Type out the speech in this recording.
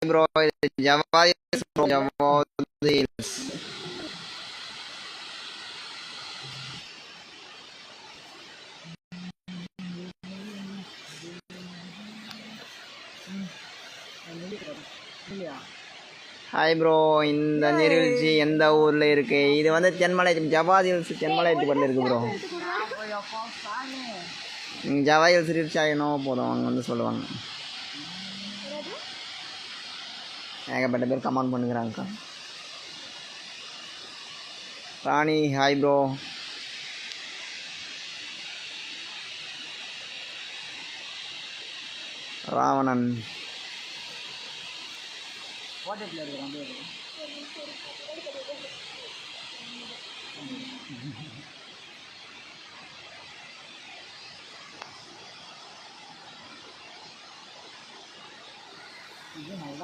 Bro இது Javadi Javadi hi bro. இந்த நீர்வீழ்ச்சி எந்த ஊரில் இருக்குது? இது வந்து தென்மலை ஜவாதி ஹில்ஸ் தென்மலை பட்டில் இருக்குது ப்ரோ. ஜவாதி ஹில்ஸ் ரீச் ஆகினோம் போதும் அவங்க வந்து சொல்லுவாங்க. ஏகப்பட்ட பேர் கமெண்ட் பண்ணுகிறாங்கக்கா. ராணி ஹாய் ப்ரோ. ராவணன்